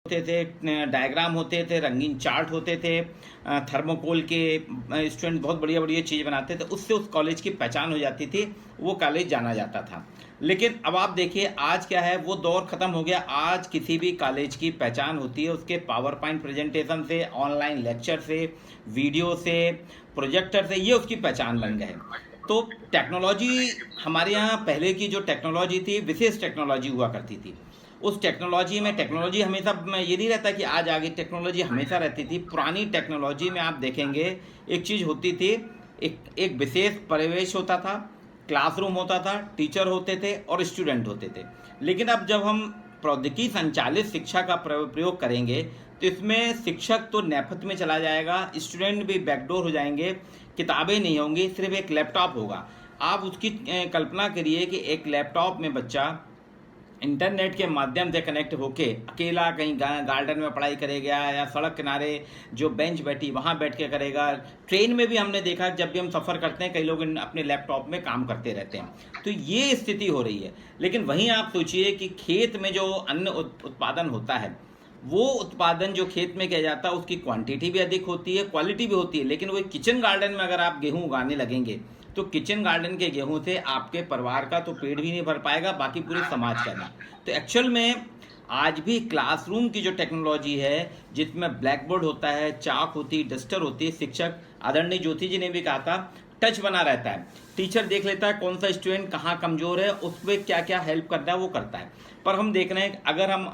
होते थे, डायग्राम होते थे, रंगीन चार्ट होते थे, थर्मोकोल के स्टूडेंट बहुत बढ़िया बढ़िया चीज़ बनाते थे, उससे उस कॉलेज की पहचान हो जाती थी, वो कॉलेज जाना जाता था। लेकिन अब आप देखिए आज क्या है, वो दौर ख़त्म हो गया। आज किसी भी कॉलेज की पहचान होती है उसके पावर पॉइंट प्रेजेंटेशन से, ऑनलाइन लेक्चर से, वीडियो से, प्रोजेक्टर से, ये उसकी पहचान बन गए। तो टेक्नोलॉजी हमारे यहाँ पहले की जो टेक्नोलॉजी थी, विशेष टेक्नोलॉजी हुआ करती थी। उस टेक्नोलॉजी में टेक्नोलॉजी हमेशा ये नहीं रहता कि आज आगे, टेक्नोलॉजी हमेशा रहती थी। पुरानी टेक्नोलॉजी में आप देखेंगे एक चीज़ होती थी, एक एक विशेष परिवेश होता था, क्लासरूम होता था, टीचर होते थे और स्टूडेंट होते थे। लेकिन अब जब हम प्रौद्योगिकी संचालित शिक्षा का प्रयोग करेंगे तो इसमें शिक्षक तो नेपथ्य में चला जाएगा, स्टूडेंट भी बैकडोर हो जाएंगे, किताबें नहीं होंगी, सिर्फ एक लैपटॉप होगा। आप उसकी कल्पना करिए कि एक लैपटॉप में बच्चा इंटरनेट के माध्यम से कनेक्ट होके अकेला कहीं गार्डन में पढ़ाई करेगा या सड़क किनारे जो बेंच बैठी वहाँ बैठ के करेगा। ट्रेन में भी हमने देखा, जब भी हम सफ़र करते हैं कई लोग अपने लैपटॉप में काम करते रहते हैं। तो ये स्थिति हो रही है। लेकिन वहीं आप सोचिए कि खेत में जो अन्न उत्पादन होता है, वो उत्पादन जो खेत में किया जाता है उसकी क्वांटिटी भी अधिक होती है, क्वालिटी भी होती है। लेकिन वो किचन गार्डन में अगर आप गेहूँ उगाने लगेंगे तो किचन गार्डन के गेहूं से आपके परिवार का तो पेट भी नहीं भर पाएगा, बाकी पूरे समाज का नहीं। तो एक्चुअल में आज भी क्लासरूम की जो टेक्नोलॉजी है, जिसमें ब्लैक बोर्ड होता है, चाक होती है, डस्टर होती है, शिक्षक आदरणीय ज्योति जी ने भी कहा था, टच बना रहता है। टीचर देख लेता है कौन सा स्टूडेंट कहाँ कमज़ोर है, उस पर क्या क्या हेल्प करना है वो करता है। पर हम देख रहे हैं अगर हम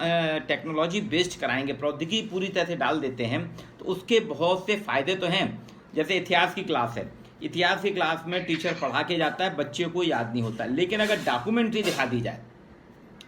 टेक्नोलॉजी बेस्ड कराएंगे, प्रौद्योगिकी पूरी तरह से डाल देते हैं, तो उसके बहुत से फ़ायदे तो हैं। जैसे इतिहास की क्लास है, इतिहास की क्लास में टीचर पढ़ा के जाता है, बच्चे को याद नहीं होता। लेकिन अगर डॉक्यूमेंट्री दिखा दी जाए,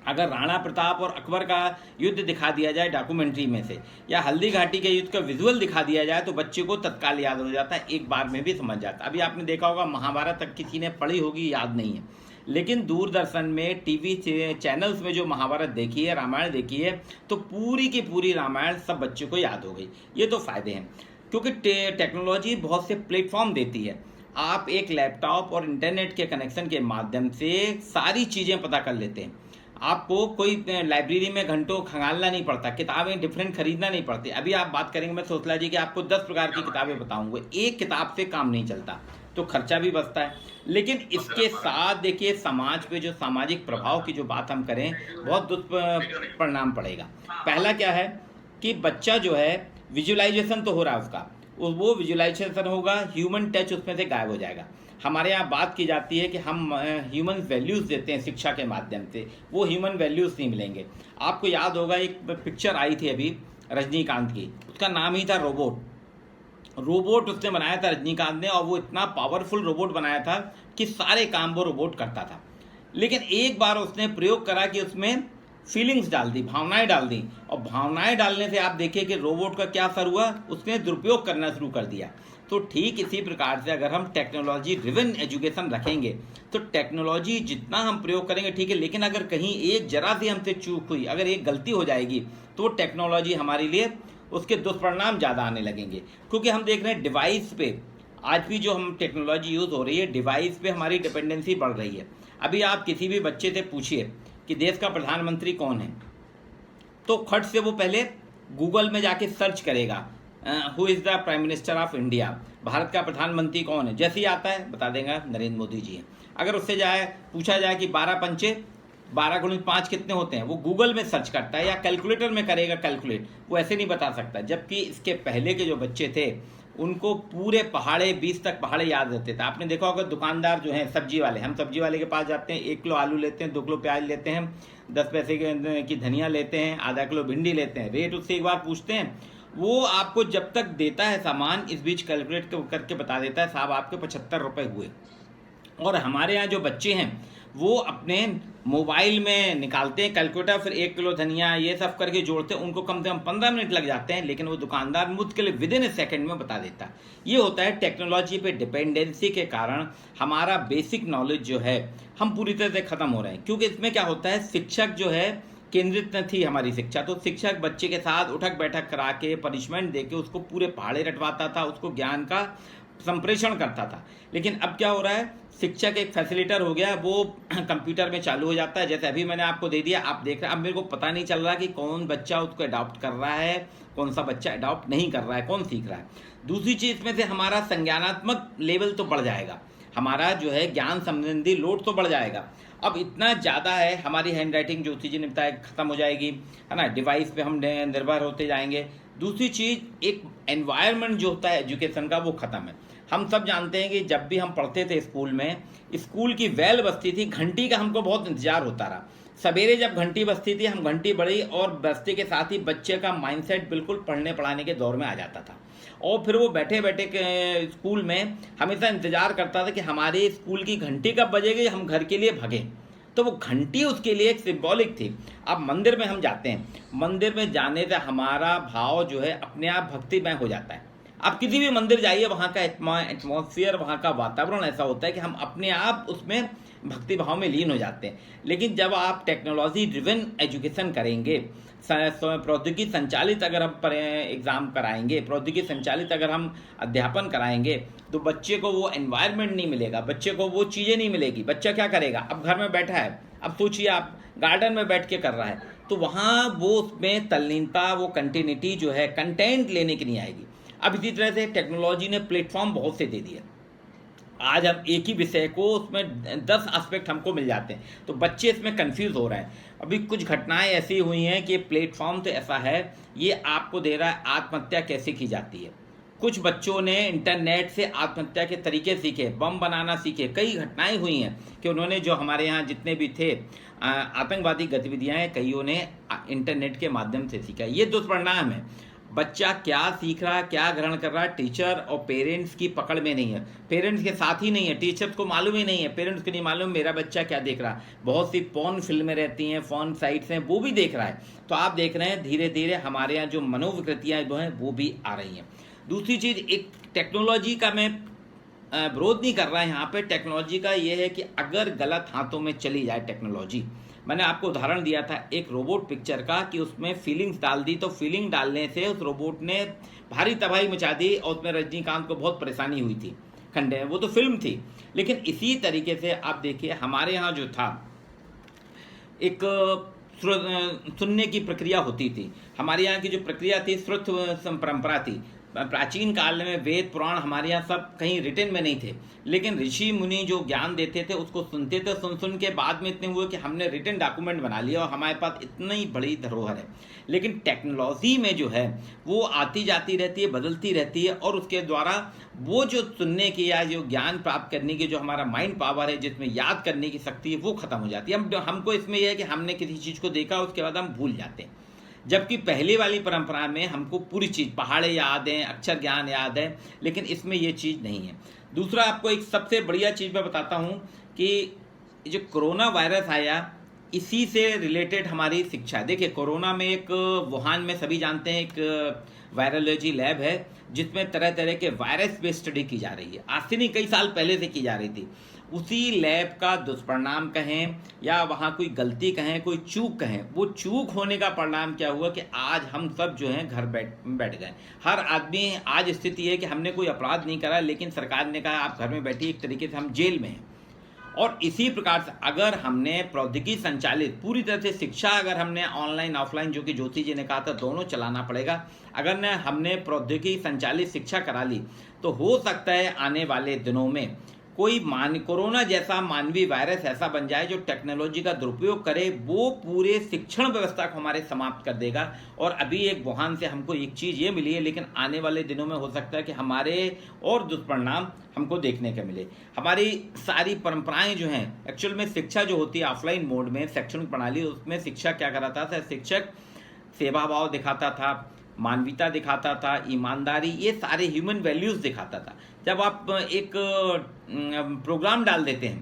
अगर राणा प्रताप और अकबर का युद्ध दिखा दिया जाए डॉक्यूमेंट्री में से, या हल्दी घाटी के युद्ध का विजुअल दिखा दिया जाए, तो बच्चे को तत्काल याद हो जाता है, एक बार में भी समझ जाता है। अभी आपने देखा होगा महाभारत तक किसी ने पढ़ी होगी, याद नहीं है, लेकिन दूरदर्शन में टीवी चैनल्स में जो महाभारत देखी है, रामायण देखी है, तो पूरी की पूरी रामायण सब बच्चे को याद हो गई। ये तो फायदे हैं, क्योंकि टेक्नोलॉजी बहुत से प्लेटफॉर्म देती है। आप एक लैपटॉप और इंटरनेट के कनेक्शन के माध्यम से सारी चीज़ें पता कर लेते हैं। आपको कोई लाइब्रेरी में घंटों खंगालना नहीं पड़ता, किताबें डिफरेंट खरीदना नहीं पड़ती। अभी आप बात करेंगे, मैं सोच लीजिए कि आपको 10 प्रकार की किताबें बताऊंगा, एक किताब से काम नहीं चलता, तो खर्चा भी बचता है। लेकिन इसके साथ देखिए समाज पे जो सामाजिक प्रभाव की जो बात हम करें, बहुत दुष्परिणाम पड़ेगा। पहला क्या है कि बच्चा जो है, विजुअलाइजेशन तो हो रहा है उसका, वो विजुअलाइजेशन होगा, ह्यूमन टच उसमें से गायब हो जाएगा। हमारे यहाँ बात की जाती है कि हम ह्यूमन वैल्यूज़ देते हैं शिक्षा के माध्यम से, वो ह्यूमन वैल्यूज़ नहीं मिलेंगे। आपको याद होगा एक पिक्चर आई थी अभी रजनीकांत की, उसका नाम ही था रोबोट। रोबोट उसने बनाया था रजनीकांत ने, और वो इतना पावरफुल रोबोट बनाया था कि सारे काम वो रोबोट करता था। लेकिन एक बार उसने प्रयोग करा कि उसमें फीलिंग्स डाल दी, भावनाएं डाल दी, और भावनाएं डालने से आप देखिए कि रोबोट का क्या असर हुआ, उसने दुरुपयोग करना शुरू कर दिया। तो ठीक इसी प्रकार से अगर हम टेक्नोलॉजी ड्रिवन एजुकेशन रखेंगे, तो टेक्नोलॉजी जितना हम प्रयोग करेंगे ठीक है, लेकिन अगर कहीं एक जरा सी हमसे चूक हुई, अगर एक गलती हो जाएगी, तो टेक्नोलॉजी हमारे लिए उसके दुष्परिणाम ज़्यादा आने लगेंगे। क्योंकि हम देख रहे हैं डिवाइस पे आज भी जो हम टेक्नोलॉजी यूज़ हो रही है, डिवाइस पे हमारी डिपेंडेंसी बढ़ रही है। अभी आप किसी भी बच्चे से पूछिए कि देश का प्रधानमंत्री कौन है, तो खट से वो पहले गूगल में जाके सर्च करेगा, who is the prime minister of India, Bharat का प्रधानमंत्री कौन है, जैसे ही आता है बता देगा नरेंद्र मोदी जी हैं। अगर उससे पूछा जाए कि 12 पंचे 12 गुणित 5 कितने होते हैं, वो गूगल में सर्च करता है या कैलकुलेटर में करेगा कैलकुलेट, वो ऐसे नहीं बता सकता। जबकि इसके पहले के जो बच्चे थे उनको पूरे पहाड़े 20 तक पहाड़े याद रहते थे। आपने देखा होगा दुकानदार जो हैं सब्जी वाले, हम सब्जी वाले के पास जाते हैं, 1 किलो आलू लेते हैं, 2 किलो प्याज लेते हैं, 10 पैसे की धनिया लेते हैं, आधा किलो भिंडी लेते हैं, रेट उससे एक बार पूछते हैं, वो आपको जब तक देता है सामान, इस बीच कैलकुलेट करके बता देता है साहब आपके 75 रुपये हुए। और हमारे यहाँ जो बच्चे हैं वो अपने मोबाइल में निकालते हैं कैलकुलेटर, फिर 1 किलो धनिया ये सब करके जोड़ते हैं, उनको कम से कम 15 मिनट लग जाते हैं, लेकिन वो दुकानदार मुझके लिए विदिन ए सेकेंड में बता देता है। ये होता है टेक्नोलॉजी पे डिपेंडेंसी के कारण हमारा बेसिक नॉलेज जो है हम पूरी तरह से ख़त्म हो रहे हैं। क्योंकि इसमें क्या होता है, शिक्षक जो है केंद्रित न थी हमारी शिक्षा, तो शिक्षक बच्चे के साथ उठक बैठक करा के पनिशमेंट दे के उसको पूरे पहाड़े रटवाता था, उसको ज्ञान का संप्रेषण करता था। लेकिन अब क्या हो रहा है, शिक्षक एक फैसिलिटर हो गया, वो कंप्यूटर में चालू हो जाता है। जैसे अभी मैंने आपको दे दिया, आप देख रहे हैं, अब मेरे को पता नहीं चल रहा कि कौन बच्चा उसको अडॉप्ट कर रहा है, कौन सा बच्चा अडॉप्ट नहीं कर रहा है, कौन सीख रहा है। दूसरी चीज़ इसमें से हमारा संज्ञानात्मक लेवल तो बढ़ जाएगा, हमारा जो है ज्ञान संबंधी लोड तो बढ़ जाएगा। अब इतना ज़्यादा है, हमारी हैंड राइटिंग ज्योति जी ने बताया ख़त्म हो जाएगी, है ना, डिवाइस पे हम निर्भर होते जाएंगे। दूसरी चीज़, एक एनवायरनमेंट जो होता है एजुकेशन का, वो ख़त्म है। हम सब जानते हैं कि जब भी हम पढ़ते थे स्कूल में, स्कूल की बेल बजती थी, घंटी का हमको बहुत इंतजार होता रहा। सवेरे जब घंटी बजती थी, हम घंटी बड़ी और बजते के साथ ही बच्चे का माइंडसेट बिल्कुल पढ़ने पढ़ाने के दौर में आ जाता था। और फिर वो बैठे बैठे के स्कूल में हमेशा इंतजार करता था कि हमारे स्कूल की घंटी कब बजेगी, हम घर के लिए भगें। तो वो घंटी उसके लिए एक सिंबॉलिक थी। अब मंदिर में हम जाते हैं, मंदिर में जाने से हमारा भाव जो है अपने आप भक्तिमय हो जाता है। आप किसी भी मंदिर जाइए, वहाँ का एटमॉस्फेयर, वहाँ का वातावरण ऐसा होता है कि हम अपने आप उसमें भक्ति भाव में लीन हो जाते हैं। लेकिन जब आप टेक्नोलॉजी ड्रिवन एजुकेशन करेंगे, प्रौद्योगिकी संचालित अगर हम एग्ज़ाम कराएंगे, प्रौद्योगिकी संचालित अगर हम अध्यापन कराएंगे, तो बच्चे को वो एनवायरनमेंट नहीं मिलेगा, बच्चे को वो चीज़ें नहीं मिलेगी। बच्चा क्या करेगा, अब घर में बैठा है, अब सोचिए आप गार्डन में बैठ के कर रहा है, तो वहाँ वो उसमें तल्लीनता, वो कंटिन्यूटी जो है कंटेंट लेने की नहीं आएगी। अब इसी तरह से टेक्नोलॉजी ने प्लेटफॉर्म बहुत से दे दिए। आज हम एक ही विषय को, उसमें 10 एस्पेक्ट हमको मिल जाते हैं, तो बच्चे इसमें कंफ्यूज हो रहे हैं। अभी कुछ घटनाएं ऐसी हुई हैं कि प्लेटफॉर्म तो ऐसा है, ये आपको दे रहा है आत्महत्या कैसे की जाती है। कुछ बच्चों ने इंटरनेट से आत्महत्या के तरीके सीखे, बम बनाना सीखे। कई घटनाएं हुई हैं कि उन्होंने, जो हमारे यहाँ जितने भी थे आतंकवादी गतिविधियाँ हैं, कईयों ने इंटरनेट के माध्यम से सीखा। ये दुष्परिणाम है। बच्चा क्या सीख रहा है, क्या ग्रहण कर रहा है, टीचर और पेरेंट्स की पकड़ में नहीं है, पेरेंट्स के साथ ही नहीं है, टीचर्स को मालूम ही नहीं है, पेरेंट्स को नहीं मालूम मेरा बच्चा क्या देख रहा है। बहुत सी पॉर्न फिल्में रहती हैं, पॉर्न साइट्स हैं, वो भी देख रहा है। तो आप देख रहे हैं धीरे धीरे हमारे यहाँ जो मनोविकृतियाँ जो हैं वो भी आ रही हैं। दूसरी चीज़, एक टेक्नोलॉजी का मैं विरोध नहीं कर रहा है यहाँ पे, टेक्नोलॉजी का ये है कि अगर गलत हाथों में चली जाए टेक्नोलॉजी, मैंने आपको उदाहरण दिया था एक रोबोट पिक्चर का कि उसमें फीलिंग्स डाल दी, तो फीलिंग डालने से उस रोबोट ने भारी तबाही मचा दी और उसमें रजनीकांत को बहुत परेशानी हुई थी। खंडे, वो तो फिल्म थी। लेकिन इसी तरीके से आप देखिए हमारे यहाँ जो था, एक सुनने की प्रक्रिया होती थी। हमारे यहाँ की जो प्रक्रिया थी, श्रुत परंपरा थी। प्राचीन काल में वेद पुराण हमारे यहाँ सब कहीं रिटन में नहीं थे, लेकिन ऋषि मुनि जो ज्ञान देते थे उसको सुनते थे। सुन के बाद में इतने हुए कि हमने रिटन डॉक्यूमेंट बना लिया और हमारे पास इतनी बड़ी धरोहर है। लेकिन टेक्नोलॉजी में जो है वो आती जाती रहती है, बदलती रहती है, और उसके द्वारा वो जो सुनने की या जो ज्ञान प्राप्त करने की जो हमारा माइंड पावर है, जिसमें याद करने की शक्ति है, वो खत्म हो जाती है। हमको इसमें यह है कि हमने किसी चीज़ को देखा, उसके बाद हम भूल जाते हैं। जबकि पहले वाली परंपरा में हमको पूरी चीज़, पहाड़े याद हैं, अक्षर ज्ञान याद है, लेकिन इसमें ये चीज़ नहीं है। दूसरा, आपको एक सबसे बढ़िया चीज़ मैं बताता हूँ कि जो कोरोना वायरस आया, इसी से रिलेटेड हमारी शिक्षा है। देखिए, कोरोना में एक वुहान में सभी जानते हैं एक वायरोलॉजी लैब है जिसमें तरह तरह के वायरस पे स्टडी की जा रही है। आज से नहीं, कई साल पहले से की जा रही थी। उसी लैब का दुष्परिणाम कहें या वहाँ कोई गलती कहें, कोई चूक कहें, वो चूक होने का परिणाम क्या हुआ कि आज हम सब जो हैं घर बैठ गए। हर आदमी, आज स्थिति है कि हमने कोई अपराध नहीं करा, लेकिन सरकार ने कहा आप घर में बैठिए, एक तरीके से हम जेल में हैं। और इसी प्रकार से अगर हमने प्रौद्योगिकी संचालित पूरी तरह से शिक्षा, अगर हमने ऑनलाइन ऑफलाइन, जो कि ज्योति जी ने कहा था, दोनों चलाना पड़ेगा। अगर न हमने प्रौद्योगिकी संचालित शिक्षा करा ली, तो हो सकता है आने वाले दिनों में कोई कोरोना जैसा मानवीय वायरस ऐसा बन जाए जो टेक्नोलॉजी का दुरुपयोग करे, वो पूरे शिक्षण व्यवस्था को हमारे समाप्त कर देगा। और अभी एक वुहान से हमको एक चीज़ ये मिली है, लेकिन आने वाले दिनों में हो सकता है कि हमारे और दुष्परिणाम हमको देखने को मिले। हमारी सारी परंपराएं जो हैं, एक्चुअल में शिक्षा जो होती है ऑफलाइन मोड में, शैक्षणिक प्रणाली, उसमें शिक्षा क्या कराता था, शिक्षक सेवा भाव दिखाता था, मानवीयता दिखाता था, ईमानदारी, ये सारे ह्यूमन वैल्यूज़ दिखाता था। जब आप एक प्रोग्राम डाल देते हैं,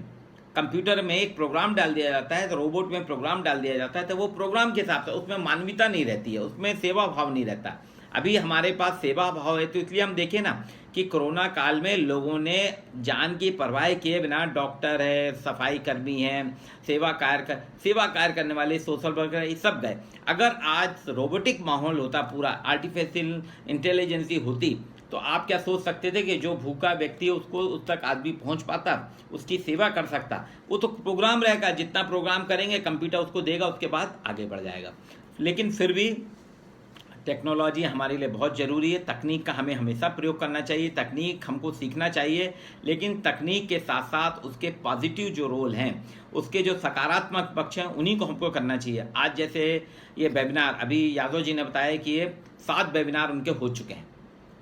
कंप्यूटर में एक प्रोग्राम डाल दिया जाता है, तो रोबोट में प्रोग्राम डाल दिया जाता है, तो वो प्रोग्राम के हिसाब से, उसमें मानवीयता नहीं रहती है, उसमें सेवा भाव नहीं रहता। अभी हमारे पास सेवा भाव है, तो इसलिए हम देखें ना कि कोरोना काल में लोगों ने जान की परवाह किए बिना, डॉक्टर है, सफाई कर्मी हैं, सेवा कार्य करने वाले सोशल वर्कर, ये सब गए। अगर आज रोबोटिक माहौल होता, पूरा आर्टिफिशियल इंटेलिजेंसी होती, तो आप क्या सोच सकते थे कि जो भूखा व्यक्ति है उसको उस तक आदमी पहुंच पाता, उसकी सेवा कर सकता? वो तो प्रोग्राम रहेगा, जितना प्रोग्राम करेंगे कंप्यूटर उसको देगा, उसके बाद आगे बढ़ जाएगा। लेकिन फिर भी टेक्नोलॉजी हमारे लिए बहुत ज़रूरी है। तकनीक का हमें हमेशा प्रयोग करना चाहिए, तकनीक हमको सीखना चाहिए, लेकिन तकनीक के साथ साथ उसके पॉजिटिव जो रोल हैं, उसके जो सकारात्मक पक्ष हैं, उन्हीं को हमको करना चाहिए। आज जैसे ये वेबिनार, अभी यादव जी ने बताया कि ये 7 वेबिनार उनके हो चुके हैं।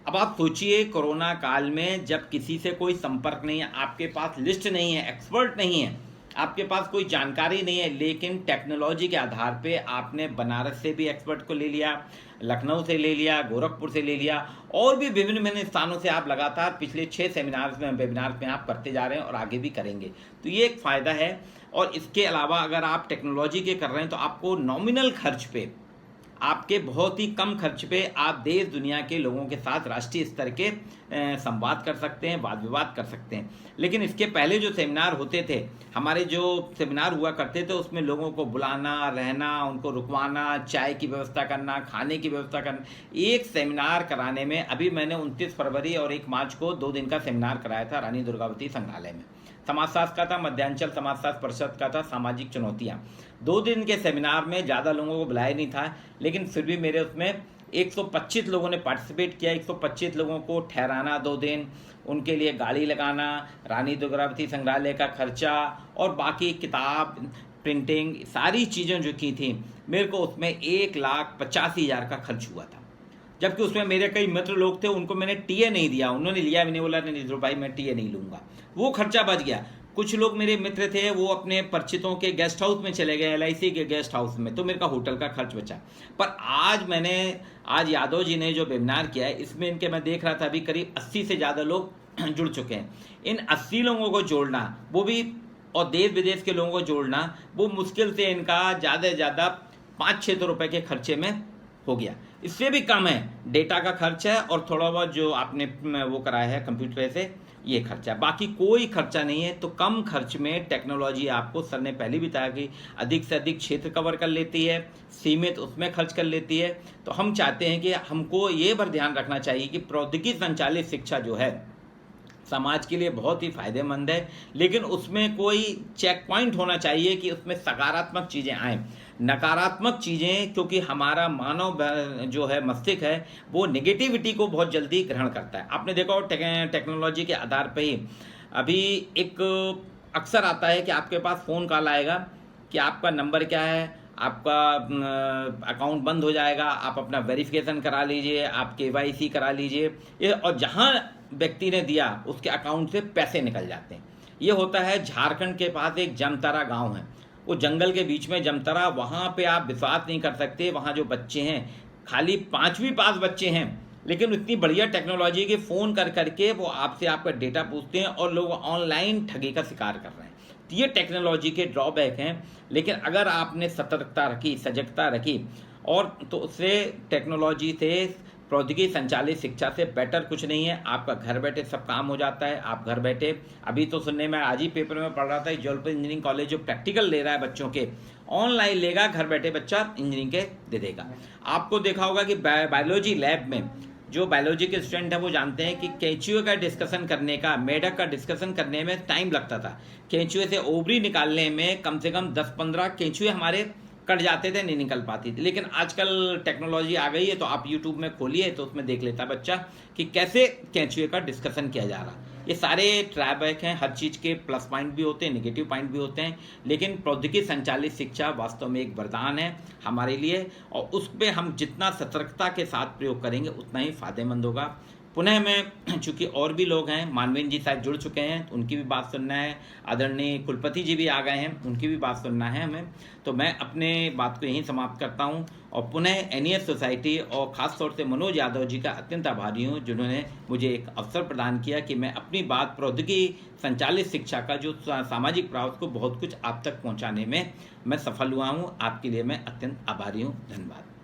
अब आप सोचिए कोरोना काल में जब किसी से कोई संपर्क नहीं है, आपके पास लिस्ट नहीं है, एक्सपर्ट नहीं है, आपके पास कोई जानकारी नहीं है, लेकिन टेक्नोलॉजी के आधार पे आपने बनारस से भी एक्सपर्ट को ले लिया, लखनऊ से ले लिया, गोरखपुर से ले लिया, और भी विभिन्न विभिन्न स्थानों से आप लगातार पिछले 6 सेमिनार्स में, वेबिनार्स में आप करते जा रहे हैं और आगे भी करेंगे। तो ये एक फ़ायदा है। और इसके अलावा अगर आप टेक्नोलॉजी के कर रहे हैं तो आपको नॉमिनल खर्च पे, आपके बहुत ही कम खर्च पे आप देश दुनिया के लोगों के साथ राष्ट्रीय स्तर के संवाद कर सकते हैं, वाद विवाद कर सकते हैं। लेकिन इसके पहले जो सेमिनार होते थे, हमारे जो सेमिनार हुआ करते थे, उसमें लोगों को बुलाना, रहना, उनको रुकवाना, चाय की व्यवस्था करना, खाने की व्यवस्था करना, एक सेमिनार कराने में, अभी मैंने 29 फरवरी और 1 मार्च को 2 दिन का सेमिनार कराया था रानी दुर्गावती संग्रहालय में। समाजशास्त्र का था, मध्यांचल समाजशास्त्र परिषद का था, सामाजिक चुनौतियाँ। 2 दिन के सेमिनार में ज़्यादा लोगों को बुलाया नहीं था, लेकिन फिर भी मेरे उसमें 125 लोगों ने पार्टिसिपेट किया। 125 लोगों को ठहराना 2 दिन, उनके लिए गाड़ी लगाना, रानी दुर्गावती संग्रहालय का खर्चा और बाकी किताब, प्रिंटिंग, सारी चीज़ें जो की थी, मेरे को उसमें 1,85,000 का खर्च हुआ था। जबकि उसमें मेरे कई मित्र लोग थे, उनको मैंने टीए नहीं दिया, उन्होंने लिया भी नहीं, बोला नहीं भाई मैं टीए नहीं लूँगा, वो खर्चा बच गया। कुछ लोग मेरे मित्र थे, वो अपने परिचितों के गेस्ट हाउस में चले गए, LIC के गेस्ट हाउस में, तो मेरे का होटल का खर्च बचा। पर आज यादव जी ने जो वेबिनार किया है, इसमें इनके मैं देख रहा था अभी करीब 80 से ज़्यादा लोग जुड़ चुके हैं। इन 80 लोगों को जोड़ना, वो भी और देश विदेश के लोगों को जोड़ना, वो मुश्किल से इनका ज़्यादा से ज़्यादा 500-600 रुपये के खर्चे में हो गया। इससे भी कम है डेटा का खर्च है, और थोड़ा बहुत जो आपने वो कराया है कंप्यूटर से, ये खर्चा, बाकी कोई खर्चा नहीं है। तो कम खर्च में टेक्नोलॉजी, आपको सर ने पहले भी बताया कि अधिक से अधिक क्षेत्र कवर कर लेती है, सीमित उसमें खर्च कर लेती है। तो हम चाहते हैं कि हमको ये पर ध्यान रखना चाहिए कि प्रौद्योगिकी संचालित शिक्षा जो है समाज के लिए बहुत ही फायदेमंद है, लेकिन उसमें कोई चेक पॉइंट होना चाहिए कि उसमें सकारात्मक चीज़ें आएँ। नकारात्मक चीज़ें, क्योंकि हमारा मानव जो है मस्तिष्क है, वो नेगेटिविटी को बहुत जल्दी ग्रहण करता है। आपने देखा हो टेक्नोलॉजी के आधार पर ही अभी एक अक्सर आता है कि आपके पास फ़ोन कॉल आएगा कि आपका नंबर क्या है, आपका अकाउंट बंद हो जाएगा, आप अपना वेरिफिकेशन करा लीजिए, आप KYC करा लीजिए, ये, और जहाँ व्यक्ति ने दिया उसके अकाउंट से पैसे निकल जाते हैं। ये होता है झारखंड के पास एक जमतारा गांव है, वो जंगल के बीच में जमतारा, वहाँ पे आप विश्वास नहीं कर सकते, वहाँ जो बच्चे हैं, खाली 5वीं पास बच्चे हैं, लेकिन इतनी बढ़िया टेक्नोलॉजी के फ़ोन कर करके वो आपसे आपका डेटा पूछते हैं और लोग ऑनलाइन ठगी का शिकार कर रहे हैं। तो ये टेक्नोलॉजी के ड्रॉबैक हैं, लेकिन अगर आपने सतर्कता रखी, सजगता रखी, और तो उससे टेक्नोलॉजी से, प्रौद्योगिकी संचालित शिक्षा से बेटर कुछ नहीं है। आपका घर बैठे सब काम हो जाता है, आप घर बैठे, अभी तो सुनने में आज ही पेपर में पढ़ रहा था, जबलपुर इंजीनियरिंग कॉलेज जो प्रैक्टिकल ले रहा है बच्चों के, ऑनलाइन लेगा, घर बैठे बच्चा इंजीनियरिंग के दे देगा। आपको देखा होगा कि बायोलॉजी लैब में जो बायोलॉजी के स्टूडेंट हैं वो जानते हैं कि केंचुए का डिस्कशन करने का, मेढक का डिस्कशन करने में टाइम लगता था। केंचुए से ओवरी निकालने में कम से कम 10-15 केंचुए हमारे कट जाते थे, नहीं निकल पाती थी। लेकिन आजकल टेक्नोलॉजी आ गई है, तो आप यूट्यूब में खोलिए तो उसमें देख लेता बच्चा कि कैसे केंचुए का डिस्कशन किया जा रहा। ये सारे ड्रॉबैक हैं, हर चीज़ के प्लस पॉइंट भी होते हैं, नेगेटिव पॉइंट भी होते हैं, लेकिन प्रौद्योगिकी संचालित शिक्षा वास्तव में एक वरदान है हमारे लिए, और उस पर हम जितना सतर्कता के साथ प्रयोग करेंगे उतना ही फायदेमंद होगा। पुनः मैं, चूँकि और भी लोग हैं, मानवीन जी शायद जुड़ चुके हैं, तो उनकी भी बात सुनना है, आदरणीय कुलपति जी भी आ गए हैं, उनकी भी बात सुनना है हमें। तो मैं अपने बात को यहीं समाप्त करता हूं, और पुनः NES सोसाइटी और ख़ास तौर से मनोज यादव जी का अत्यंत आभारी हूं, जिन्होंने मुझे एक अवसर प्रदान किया कि मैं अपनी बात प्रौद्योगिकी संचालित शिक्षा का जो सामाजिक प्रभाव को बहुत कुछ आप तक पहुँचाने में मैं सफल हुआ हूँ। आपके लिए मैं अत्यंत आभारी हूँ। धन्यवाद।